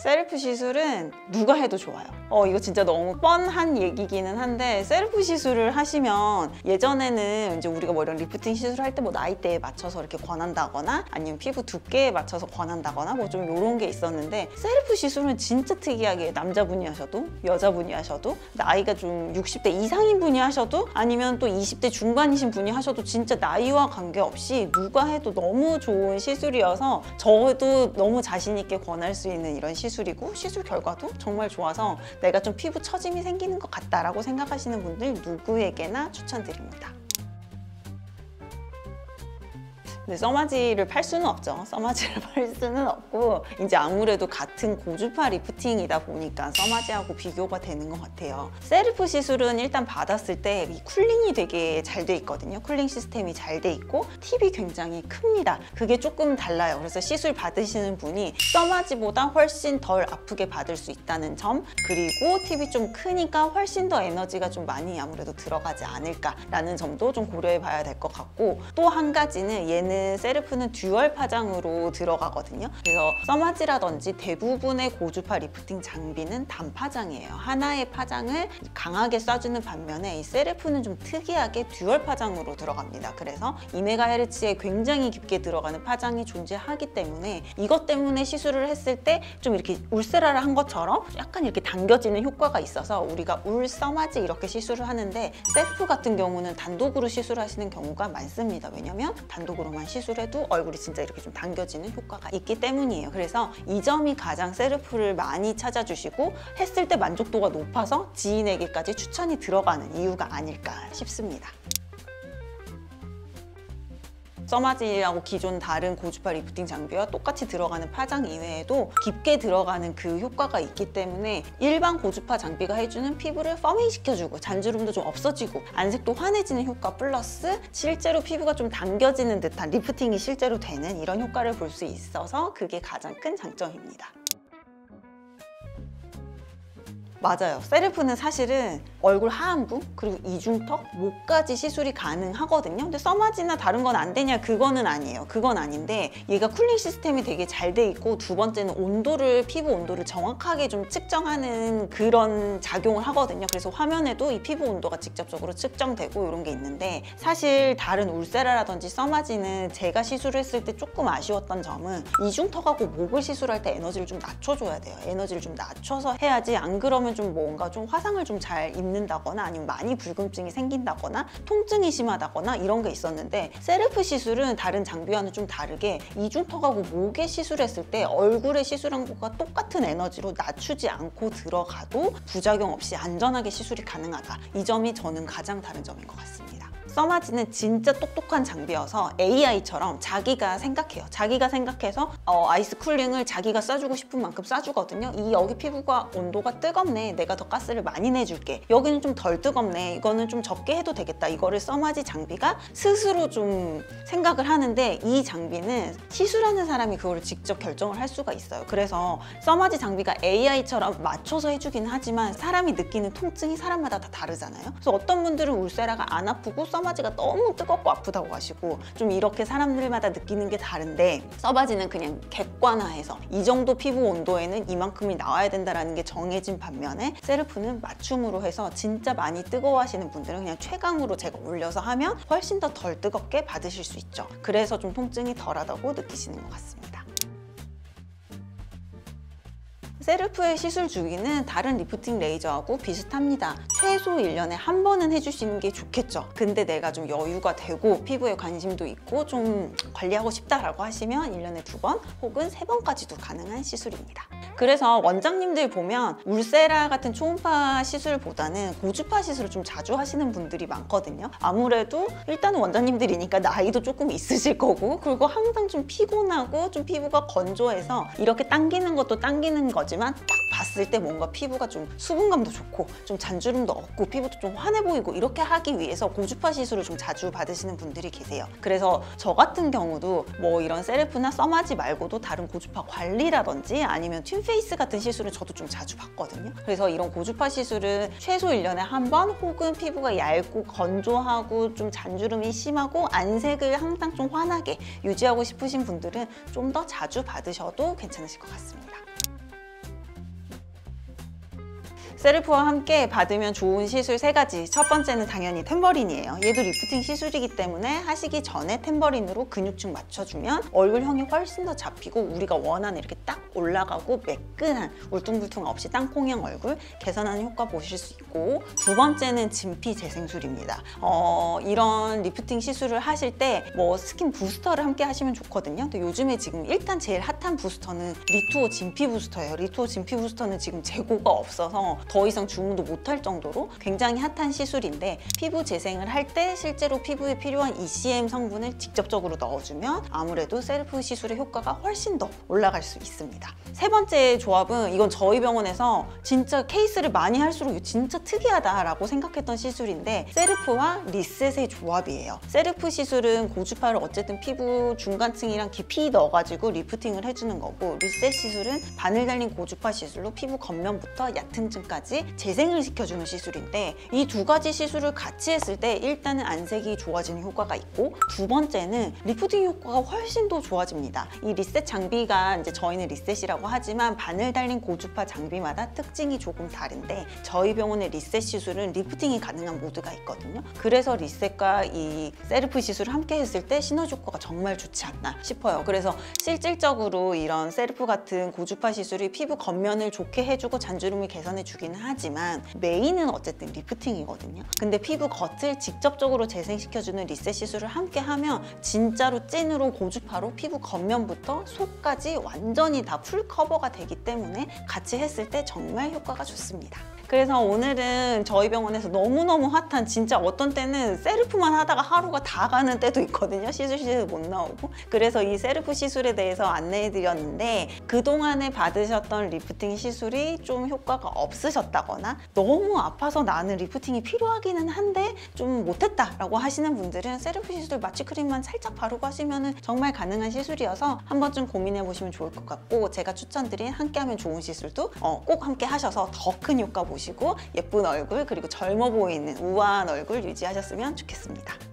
셀프 시술은 누가 해도 좋아요. 이거 진짜 너무 뻔한 얘기기는 한데 셀프 시술을 하시면 예전에는 이제 우리가 뭐 이런 리프팅 시술할 때 뭐 나이대에 맞춰서 이렇게 권한다거나 아니면 피부 두께에 맞춰서 권한다거나 뭐 좀 이런 게 있었는데 셀프 시술은 진짜 특이하게 남자분이 하셔도 여자분이 하셔도 나이가 좀 60대 이상인 분이 하셔도 아니면 또 20대 중반이신 분이 하셔도 진짜 나이와 관계없이 누가 해도 너무 좋은 시술이어서 저도 너무 자신 있게 권할 수 있는 이런 시술이고 시술 결과도 정말 좋아서 내가 좀 피부 처짐이 생기는 것 같다라고 생각하시는 분들 누구에게나 추천드립니다. 근데 써마지를 팔 수는 없죠. 써마지를 팔 수는 없고 이제 아무래도 같은 고주파 리프팅이다 보니까 써마지하고 비교가 되는 것 같아요. 셀프 시술은 일단 받았을 때 이 쿨링이 되게 잘 돼 있거든요. 쿨링 시스템이 잘 돼 있고 팁이 굉장히 큽니다. 그게 조금 달라요. 그래서 시술 받으시는 분이 써마지보다 훨씬 덜 아프게 받을 수 있다는 점, 그리고 팁이 좀 크니까 훨씬 더 에너지가 좀 많이 아무래도 들어가지 않을까라는 점도 좀 고려해 봐야 될 것 같고, 또 한 가지는 얘는 셀프는 듀얼 파장으로 들어가거든요. 그래서 써마지라든지 대부분의 고주파 리프팅 장비는 단파장이에요. 하나의 파장을 강하게 쏴주는 반면에 이 셀프는 좀 특이하게 듀얼 파장으로 들어갑니다. 그래서 2MHz에 굉장히 깊게 들어가는 파장이 존재하기 때문에 이것 때문에 시술을 했을 때 좀 이렇게 울세라를 한 것처럼 약간 이렇게 당겨지는 효과가 있어서 우리가 울 써마지 이렇게 시술을 하는데 셀프 같은 경우는 단독으로 시술하시는 경우가 많습니다. 왜냐면 단독으로만 시술해도 얼굴이 진짜 이렇게 좀 당겨지는 효과가 있기 때문이에요. 그래서 이 점이 가장 셀프를 많이 찾아주시고 했을 때 만족도가 높아서 지인에게까지 추천이 들어가는 이유가 아닐까 싶습니다. 써마지하고 기존 다른 고주파 리프팅 장비와 똑같이 들어가는 파장 이외에도 깊게 들어가는 그 효과가 있기 때문에 일반 고주파 장비가 해주는 피부를 펌밍 시켜주고 잔주름도 좀 없어지고 안색도 환해지는 효과 플러스 실제로 피부가 좀 당겨지는 듯한 리프팅이 실제로 되는 이런 효과를 볼 수 있어서 그게 가장 큰 장점입니다. 맞아요. 셀프는 사실은 얼굴 하안부 그리고 이중턱, 목까지 시술이 가능하거든요. 근데 써마지나 다른 건 안 되냐? 그거는 아니에요. 그건 아닌데 얘가 쿨링 시스템이 되게 잘 돼 있고 두 번째는 온도를, 피부 온도를 정확하게 좀 측정하는 그런 작용을 하거든요. 그래서 화면에도 이 피부 온도가 직접적으로 측정되고 이런 게 있는데 사실 다른 울세라라든지 써마지는 제가 시술을 했을 때 조금 아쉬웠던 점은 이중턱하고 목을 시술할 때 에너지를 좀 낮춰줘야 돼요. 에너지를 좀 낮춰서 해야지 안 그러면 좀 뭔가 좀 화상을 좀 잘 입는다거나 아니면 많이 불금증이 생긴다거나 통증이 심하다거나 이런 게 있었는데 셀프 시술은 다른 장비와는 좀 다르게 이중턱하고 목에 시술했을 때 얼굴에 시술한 것과 똑같은 에너지로 낮추지 않고 들어가도 부작용 없이 안전하게 시술이 가능하다. 이 점이 저는 가장 다른 점인 것 같습니다. 써마지는 진짜 똑똑한 장비여서 AI처럼 자기가 생각해요. 자기가 생각해서 아이스 쿨링을 자기가 쏴주고 싶은 만큼 쏴주거든요. 이 여기 피부가 온도가 뜨겁네. 내가 더 가스를 많이 내줄게. 여기는 좀 덜 뜨겁네. 이거는 좀 적게 해도 되겠다. 이거를 써마지 장비가 스스로 좀 생각을 하는데 이 장비는 시술하는 사람이 그거를 직접 결정을 할 수가 있어요. 그래서 써마지 장비가 AI처럼 맞춰서 해주긴 하지만 사람이 느끼는 통증이 사람마다 다 다르잖아요. 그래서 어떤 분들은 울세라가 안 아프고 써마지가 너무 뜨겁고 아프다고 하시고 좀 이렇게 사람들마다 느끼는 게 다른데 써마지는 그냥 객관화해서 이 정도 피부 온도에는 이만큼이 나와야 된다는 게 정해진 반면에 셀프는 맞춤으로 해서 진짜 많이 뜨거워하시는 분들은 그냥 최강으로 제가 올려서 하면 훨씬 더 덜 뜨겁게 받으실 수 있죠. 그래서 좀 통증이 덜하다고 느끼시는 것 같습니다. 셀프의 시술 주기는 다른 리프팅 레이저하고 비슷합니다. 최소 1년에 한 번은 해주시는 게 좋겠죠. 근데 내가 좀 여유가 되고 피부에 관심도 있고 좀 관리하고 싶다라고 하시면 1년에 2번 혹은 3번까지도 가능한 시술입니다. 그래서 원장님들 보면 울세라 같은 초음파 시술보다는 고주파 시술을 좀 자주 하시는 분들이 많거든요. 아무래도 일단은 원장님들이니까 나이도 조금 있으실 거고 그리고 항상 좀 피곤하고 좀 피부가 건조해서 이렇게 당기는 것도 당기는 거지만 딱 봤을 때 뭔가 피부가 좀 수분감도 좋고 좀 잔주름도 없고 피부도 좀 환해 보이고 이렇게 하기 위해서 고주파 시술을 좀 자주 받으시는 분들이 계세요. 그래서 저 같은 경우도 뭐 이런 셀프나 써마지 말고도 다른 고주파 관리라든지 아니면 튠페이스 같은 시술을 저도 좀 자주 받거든요. 그래서 이런 고주파 시술은 최소 1년에 한 번 혹은 피부가 얇고 건조하고 좀 잔주름이 심하고 안색을 항상 좀 환하게 유지하고 싶으신 분들은 좀 더 자주 받으셔도 괜찮으실 것 같습니다. 세르프와 함께 받으면 좋은 시술 3가지. 첫 번째는 당연히 탬버린이에요. 얘도 리프팅 시술이기 때문에 하시기 전에 탬버린으로 근육층 맞춰주면 얼굴형이 훨씬 더 잡히고 우리가 원하는 이렇게 딱 올라가고 매끈한 울퉁불퉁 없이 땅콩형 얼굴 개선하는 효과 보실 수 있고, 두 번째는 진피 재생술입니다. 이런 리프팅 시술을 하실 때 뭐 스킨 부스터를 함께 하시면 좋거든요. 근데 요즘에 지금 일단 제일 핫한 부스터는 리투오 진피 부스터예요. 리투오 진피 부스터는 지금 재고가 없어서 더 이상 주문도 못할 정도로 굉장히 핫한 시술인데, 피부 재생을 할 때 실제로 피부에 필요한 ECM 성분을 직접적으로 넣어주면 아무래도 셀프 시술의 효과가 훨씬 더 올라갈 수 있습니다. 세 번째 조합은, 이건 저희 병원에서 진짜 케이스를 많이 할수록 진짜 특이하다라고 생각했던 시술인데, 세르프와 리셋의 조합이에요. 세르프 시술은 고주파를 어쨌든 피부 중간층이랑 깊이 넣어가지고 리프팅을 해주는 거고, 리셋 시술은 바늘 달린 고주파 시술로 피부 겉면부터 얕은 층까지 재생을 시켜주는 시술인데, 이 2가지 시술을 같이 했을 때 일단은 안색이 좋아지는 효과가 있고, 두 번째는 리프팅 효과가 훨씬 더 좋아집니다. 이 리셋 장비가 이제 저희는 리셋이라고 하지만 바늘 달린 고주파 장비마다 특징이 조금 다른데, 저희 병원의 리셋 시술은 리프팅이 가능한 모드가 있거든요. 그래서 리셋과 이 세르프 시술을 함께 했을 때 시너지 효과가 정말 좋지 않나 싶어요. 그래서 실질적으로 이런 세르프 같은 고주파 시술이 피부 겉면을 좋게 해주고 잔주름을 개선해 주기는 하지만 메인은 어쨌든 리프팅이거든요. 근데 피부 겉을 직접적으로 재생시켜주는 리셋 시술을 함께 하면 진짜로 찐으로 고주파로 피부 겉면부터 속까지 완전히 다 풀 커버가 되기 때문에 같이 했을 때 정말 효과가 좋습니다. 그래서 오늘은 저희 병원에서 너무너무 핫한, 진짜 어떤 때는 세르프만 하다가 하루가 다 가는 때도 있거든요. 시술실에서 못 나오고. 그래서 이 세르프 시술에 대해서 안내해드렸는데, 그동안에 받으셨던 리프팅 시술이 좀 효과가 없으셨다거나 너무 아파서 나는 리프팅이 필요하기는 한데 좀 못했다라고 하시는 분들은 세르프 시술 마취크림만 살짝 바르고 하시면 정말 가능한 시술이어서 한 번쯤 고민해보시면 좋을 것 같고, 제가 추천드린 함께하면 좋은 시술도 꼭 함께 하셔서 더 큰 효과 보시고 예쁜 얼굴, 그리고 젊어 보이는 우아한 얼굴 유지하셨으면 좋겠습니다.